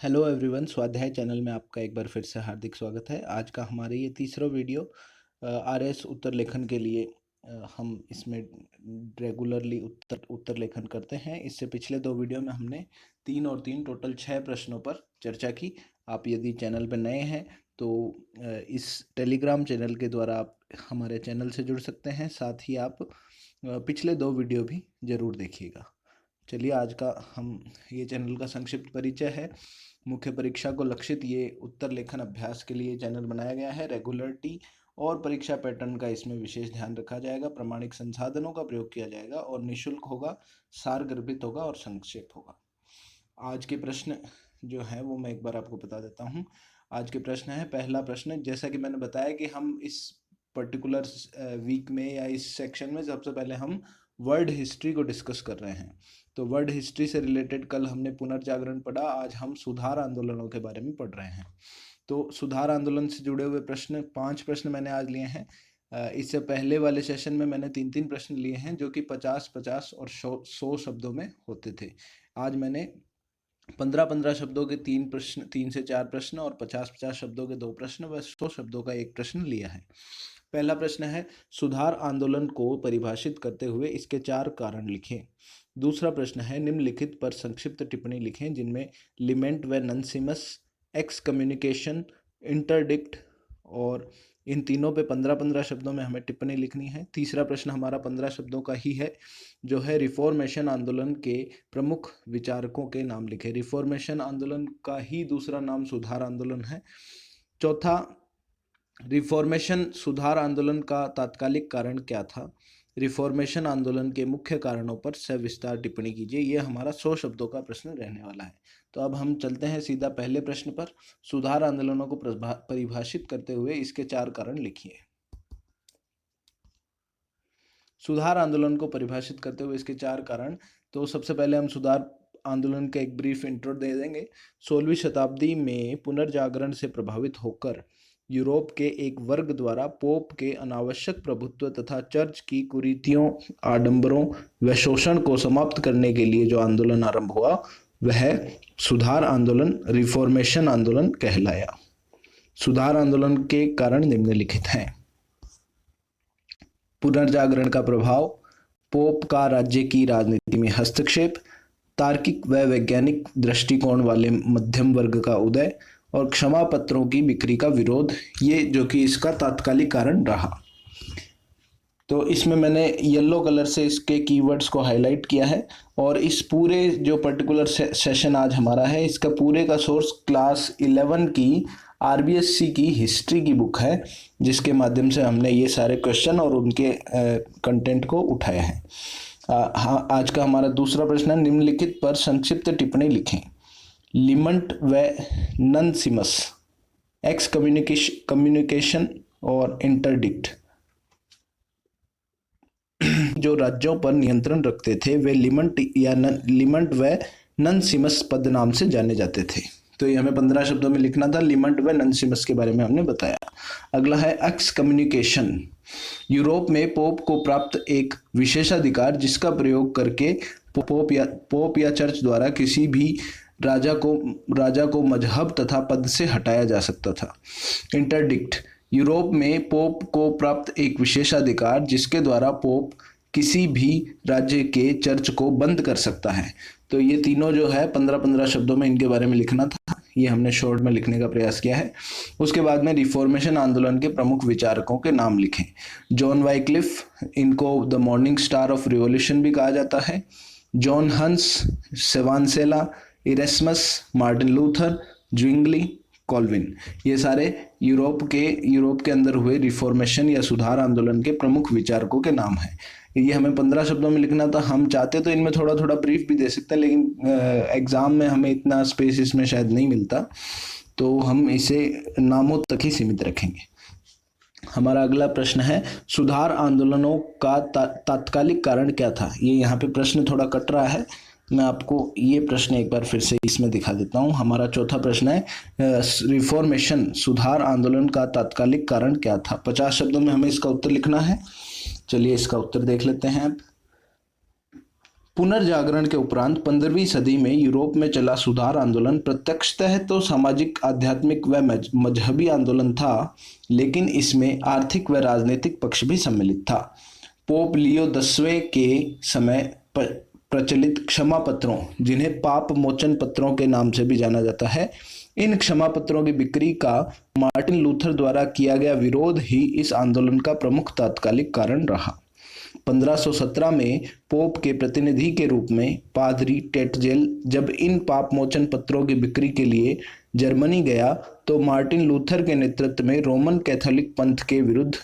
Hello everyone, स्वाध्याय channel में आपका एक बार फिर से हार्दिक स्वागत है। आज का हमारे ये तीसरा वीडियो आरएस उत्तर लेखन के लिए हम इसमें रेगुलरली उत्तर लेखन करते हैं। इससे पिछले दो वीडियो में हमने 3 और 3 टोटल 6 प्रश्नों पर चर्चा की। आप यदि चैनल पर नए हैं तो इस टेलीग्राम चैनल के द्वारा आप हमारे चैनल से जुड़ सकते हैं। साथ ही आप पिछले दो वीडियो भी ज़रूर देखिएगा। चलिए, आज का हम ये चैनल का संक्षिप्त परिचय है। मुख्य परीक्षा को लक्षित ये उत्तर लेखन अभ्यास के लिए चैनल बनाया गया है। रेगुलरिटी और परीक्षा पैटर्न का इसमें विशेष ध्यान रखा जाएगा। प्रामाणिक संसाधनों का प्रयोग किया जाएगा और निःशुल्क होगा, सारगर्भित होगा और संक्षेप होगा। आज के प्रश्न जो है वो मैं एक बार आपको बता देता हूँ। आज के प्रश्न है, पहला प्रश्न, जैसा कि मैंने बताया कि हम इस पर्टिकुलर वीक में या इस सेक्शन में सबसे पहले हम वर्ल्ड हिस्ट्री को डिस्कस कर रहे हैं। तो वर्ल्ड हिस्ट्री से रिलेटेड कल हमने पुनर्जागरण पढ़ा, आज हम सुधार आंदोलनों के बारे में पढ़ रहे हैं। तो सुधार आंदोलन से जुड़े हुए प्रश्न 5 प्रश्न मैंने आज लिए हैं। इससे पहले वाले सेशन में मैंने 3-3 प्रश्न लिए हैं जो कि 50-50 और 100 शब्दों में होते थे। आज मैंने 15-15 शब्दों के 3 प्रश्न, 3 से 4 प्रश्न और 50-50 शब्दों के 2 प्रश्न व 100 शब्दों का एक प्रश्न लिया है। पहला प्रश्न है, सुधार आंदोलन को परिभाषित करते हुए इसके 4 कारण लिखें। दूसरा प्रश्न है, निम्नलिखित पर संक्षिप्त टिप्पणी लिखें जिनमें लिमेंट व ननसिमस, एक्स कम्युनिकेशन, इंटरडिक्ट और इन तीनों पे 15-15 शब्दों में हमें टिप्पणी लिखनी है। तीसरा प्रश्न हमारा 15 शब्दों का ही है जो है, रिफॉर्मेशन आंदोलन के प्रमुख विचारकों के नाम लिखे। रिफॉर्मेशन आंदोलन का ही दूसरा नाम सुधार आंदोलन है। चौथा, रिफॉर्मेशन सुधार आंदोलन का तात्कालिक कारण क्या था। रिफॉर्मेशन आंदोलन के मुख्य कारणों पर सविस्तार टिप्पणी कीजिए। ये हमारा 100 शब्दों का प्रश्न रहने वाला है। तो अब हम चलते हैं सीधा पहले प्रश्न पर। सुधार आंदोलनों को परिभाषित करते हुए इसके 4 कारण लिखिए। सुधार आंदोलन को परिभाषित करते हुए इसके 4 कारण। तो सबसे पहले हम सुधार आंदोलन का एक ब्रीफ इंट्रो दे देंगे। 16वीं शताब्दी में पुनर्जागरण से प्रभावित होकर यूरोप के एक वर्ग द्वारा पोप के अनावश्यक प्रभुत्व तथा चर्च की कुरीतियों, आडंबरों व शोषण को समाप्त करने के लिए जो आंदोलन आरंभ हुआ वह सुधार आंदोलन, रिफॉर्मेशन आंदोलन कहलाया। सुधार आंदोलन के कारण निम्नलिखित हैं। पुनर्जागरण का प्रभाव, पोप का राज्य की राजनीति में हस्तक्षेप, तार्किक व वैज्ञानिक दृष्टिकोण वाले मध्यम वर्ग का उदय और क्षमा पत्रों की बिक्री का विरोध, ये जो कि इसका तात्कालिक कारण रहा। तो इसमें मैंने येलो कलर से इसके कीवर्ड्स को हाईलाइट किया है और इस पूरे जो पर्टिकुलर सेशन आज हमारा है इसका पूरे का सोर्स क्लास 11 की आरबीएससी की हिस्ट्री की बुक है, जिसके माध्यम से हमने ये सारे क्वेश्चन और उनके कंटेंट को उठाया है। हाँ, आज का हमारा दूसरा प्रश्न है, निम्नलिखित पर संक्षिप्त टिप्पणी लिखें। लिमंट व ननसिमस, एक्स कम्युनिकेशन और इंटरडिक्ट जो राज्यों पर नियंत्रण रखते थे वे लिमंट व ननसिमस पद नाम से जाने जाते थे। तो ये हमें 15 शब्दों में लिखना था। लिमंट व ननसिमस के बारे में हमने बताया। अगला है एक्स कम्युनिकेशन, यूरोप में पोप को प्राप्त एक विशेषाधिकार जिसका प्रयोग करके पोप या चर्च द्वारा किसी भी राजा को मजहब तथा पद से हटाया जा सकता था। इंटरडिक्ट, यूरोप में पोप को प्राप्त एक विशेषाधिकार जिसके द्वारा पोप किसी भी राज्य के चर्च को बंद कर सकता है। तो ये तीनों जो है 15-15 शब्दों में इनके बारे में लिखना था। ये हमने शॉर्ट में लिखने का प्रयास किया है। उसके बाद में रिफॉर्मेशन आंदोलन के प्रमुख विचारकों के नाम लिखें। जॉन वाइक्लिफ, इनको the morning star of revolution भी कहा जाता है। जॉन हंस, सेवानसेला, इरेस्मस, मार्टिन लूथर, ज्विंगली, कॉल्विन, ये सारे यूरोप के अंदर हुए रिफॉर्मेशन या सुधार आंदोलन के प्रमुख विचारकों के नाम हैं। ये हमें 15 शब्दों में लिखना था। हम चाहते तो इनमें थोड़ा थोड़ा ब्रीफ भी दे सकते हैं, लेकिन एग्जाम में हमें इतना स्पेस इसमें शायद नहीं मिलता, तो हम इसे नामों तक ही सीमित रखेंगे। हमारा अगला प्रश्न है, सुधार आंदोलनों का तात्कालिक कारण क्या था। ये यहाँ पे प्रश्न थोड़ा कट रहा है, मैं आपको ये प्रश्न एक बार फिर से इसमें दिखा देता हूँ। हमारा चौथा प्रश्न है, रिफॉर्मेशन सुधार आंदोलन का तात्कालिक कारण क्या था। 50 शब्दों में हमें इसका उत्तर लिखना है। चलिए इसका उत्तर देख लेते हैं। पुनर्जागरण के उपरांत 15वीं सदी में यूरोप में चला सुधार आंदोलन प्रत्यक्षतः तो सामाजिक, आध्यात्मिक व मजहबी आंदोलन था, लेकिन इसमें आर्थिक व राजनीतिक पक्ष भी सम्मिलित था। पोप लियो 10वें के समय प्रचलित क्षमा पत्रों, जिन्हें पाप मोचन पत्रों के नाम से भी जाना जाता है, इन क्षमा पत्रों की बिक्री का मार्टिन लूथर द्वारा किया गया विरोध ही इस आंदोलन का प्रमुख तात्कालिक कारण रहा। 1517 में पोप के प्रतिनिधि के रूप में पादरी टेटजेल जब इन पाप मोचन पत्रों की बिक्री के लिए जर्मनी गया, तो मार्टिन लूथर के नेतृत्व में रोमन कैथोलिक पंथ के विरुद्ध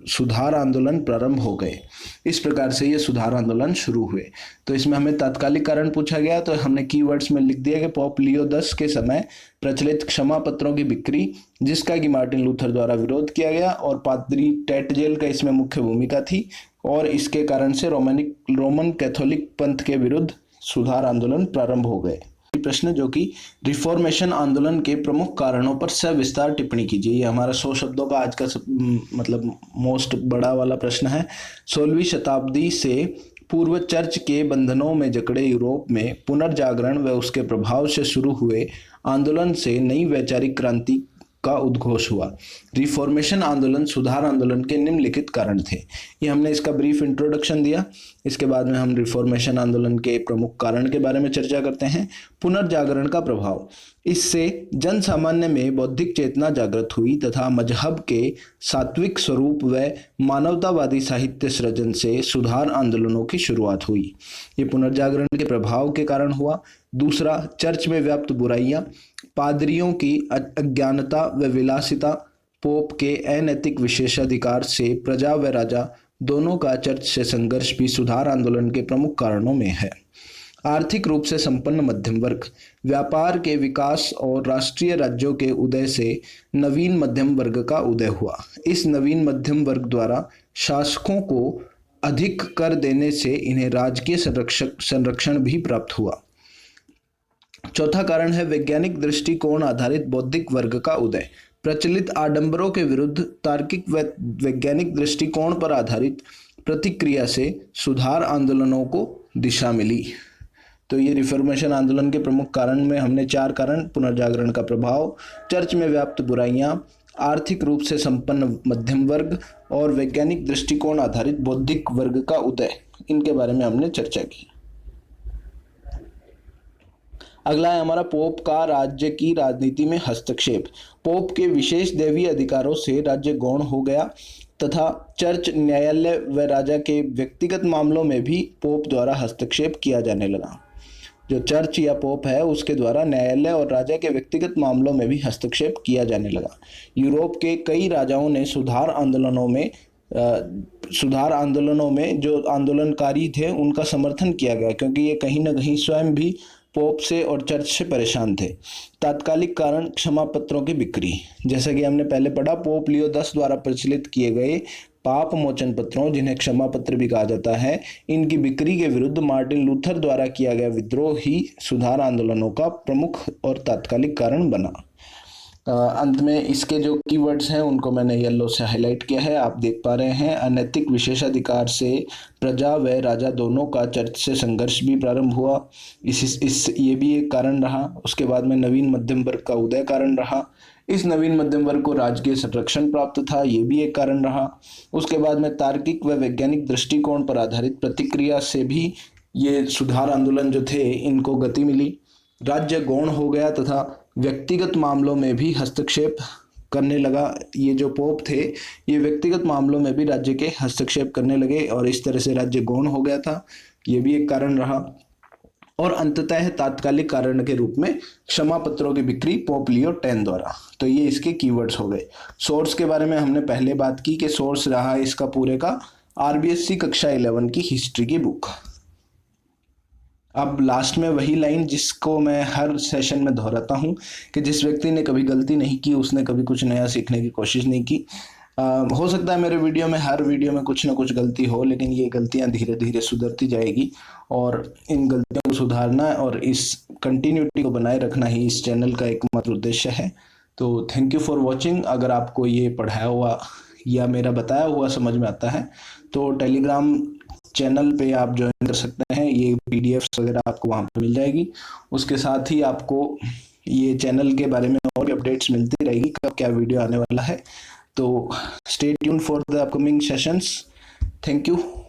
सुधार आंदोलन प्रारंभ हो गए। इस प्रकार से ये सुधार आंदोलन शुरू हुए। तो इसमें हमें तात्कालिक कारण पूछा गया, तो हमने कीवर्ड्स में लिख दिया कि पोप लियो 10 के समय प्रचलित क्षमा पत्रों की बिक्री, जिसका कि मार्टिन लूथर द्वारा विरोध किया गया, और पादरी टेटजेल का इसमें मुख्य भूमिका थी, और इसके कारण से रोमन कैथोलिक पंथ के विरुद्ध सुधार आंदोलन प्रारंभ हो गए। प्रश्न जो कि रिफॉर्मेशन आंदोलन के प्रमुख कारणों पर सविस्तार टिप्पणी कीजिए। ये हमारा 100 शब्दों का आज का मतलब मोस्ट बड़ा वाला प्रश्न है। 16वीं शताब्दी से पूर्व चर्च के बंधनों में जकड़े यूरोप में पुनर्जागरण व उसके प्रभाव से शुरू हुए आंदोलन से नई वैचारिक क्रांति का उद्घोष हुआ। रिफॉर्मेशन आंदोलन सुधार आंदोलन के निम्नलिखित कारण थे। ये हमने इसका ब्रीफ इंट्रोडक्शन दिया। इसके बाद में हम रिफॉर्मेशन आंदोलन के प्रमुख कारण के बारे में चर्चा करते हैं। पुनर्जागरण का प्रभाव, इससे जन सामान्य में बौद्धिक चेतना जागृत हुई तथा मजहब के सात्विक स्वरूप व मानवतावादी साहित्य सृजन से सुधार आंदोलनों की शुरुआत हुई। ये पुनर्जागरण के प्रभाव के कारण हुआ। दूसरा, चर्च में व्याप्त बुराइयां, पादरियों की अज्ञानता व विलासिता, पोप के अनैतिक विशेषाधिकार से प्रजा व राजा दोनों का चर्च से संघर्ष भी सुधार आंदोलन के प्रमुख कारणों में है। आर्थिक रूप से संपन्न मध्यम वर्ग, व्यापार के विकास और राष्ट्रीय राज्यों के उदय से नवीन मध्यम वर्ग का उदय हुआ। इस नवीन मध्यम वर्ग द्वारा शासकों को अधिक कर देने से इन्हें राजकीय संरक्षण भी प्राप्त हुआ। चौथा कारण है वैज्ञानिक दृष्टिकोण आधारित बौद्धिक वर्ग का उदय। प्रचलित आडंबरों के विरुद्ध तार्किक व वैज्ञानिक दृष्टिकोण पर आधारित प्रतिक्रिया से सुधार आंदोलनों को दिशा मिली। तो ये रिफॉर्मेशन आंदोलन के प्रमुख कारण में हमने 4 कारण, पुनर्जागरण का प्रभाव, चर्च में व्याप्त बुराइयां, आर्थिक रूप से संपन्न मध्यम वर्ग और वैज्ञानिक दृष्टिकोण आधारित बौद्धिक वर्ग का उदय, इनके बारे में हमने चर्चा की। अगला है हमारा पोप का राज्य की राजनीति में हस्तक्षेप। पोप के विशेष दैवीय अधिकारों से राज्य गौण हो गया तथा चर्च, न्यायालय व राजा के व्यक्तिगत मामलों में भी पोप द्वारा हस्तक्षेप किया जाने लगा। जो चर्च या पोप है उसके द्वारा न्यायालय और राजा के व्यक्तिगत मामलों में भी हस्तक्षेप किया जाने लगा। यूरोप के कई राजाओं ने सुधार आंदोलनों में जो आंदोलनकारी थे उनका समर्थन किया गया, क्योंकि ये कहीं ना कहीं स्वयं भी पोप से और चर्च से परेशान थे। तात्कालिक कारण क्षमा पत्रों की बिक्री, जैसा कि हमने पहले पढ़ा, पोप लियो 10 द्वारा प्रचलित किए गए पाप मोचन पत्रों, जिन्हें क्षमा पत्र भी कहा जाता है, इनकी बिक्री के विरुद्ध मार्टिन लूथर द्वारा किया गया विद्रोह ही सुधार आंदोलनों का प्रमुख और तात्कालिक कारण बना। अंत में इसके जो कीवर्ड्स हैं उनको मैंने येलो से हाईलाइट किया है, आप देख पा रहे हैं। अनैतिक विशेषाधिकार से प्रजा व राजा दोनों का चर्च से संघर्ष भी प्रारंभ हुआ, ये भी एक कारण रहा। उसके बाद में नवीन मध्यम वर्ग का उदय कारण रहा। इस नवीन मध्यम वर्ग को राजकीय संरक्षण प्राप्त था, ये भी एक कारण रहा। उसके बाद में तार्किक व वैज्ञानिक दृष्टिकोण पर आधारित प्रतिक्रिया से भी ये सुधार आंदोलन जो थे इनको गति मिली। राज्य गौण हो गया तथा व्यक्तिगत मामलों में भी हस्तक्षेप करने लगा। ये जो पोप थे ये व्यक्तिगत मामलों में भी राज्य के हस्तक्षेप करने लगे और इस तरह से राज्य गौण हो गया था, ये भी एक कारण रहा। और अंततः तात्कालिक कारण के रूप में क्षमा पत्रों की बिक्री पोप लियो 10 द्वारा। तो ये इसके कीवर्ड्स हो गए। सोर्स के बारे में हमने पहले बात की कि सोर्स रहा इसका पूरे का आरबीएससी कक्षा 11 की हिस्ट्री की बुक। अब लास्ट में वही लाइन जिसको मैं हर सेशन में दोहराता हूँ कि जिस व्यक्ति ने कभी गलती नहीं की उसने कभी कुछ नया सीखने की कोशिश नहीं की। हो सकता है मेरे वीडियो में हर वीडियो में कुछ ना कुछ गलती हो, लेकिन ये गलतियाँ धीरे धीरे सुधरती जाएगी और इन गलतियों को सुधारना और इस कंटिन्यूटी को बनाए रखना ही इस चैनल का एकमात्र उद्देश्य है। तो थैंक यू फॉर वॉचिंग। अगर आपको ये पढ़ाया हुआ या मेरा बताया हुआ समझ में आता है तो टेलीग्राम चैनल पे आप ज्वाइन कर सकते हैं। ये पीडीएफ्स वगैरह आपको वहाँ पे मिल जाएगी। उसके साथ ही आपको ये चैनल के बारे में और भी अपडेट्स मिलती रहेगी, कब क्या वीडियो आने वाला है। तो stay tune for the upcoming sessions. Thank you.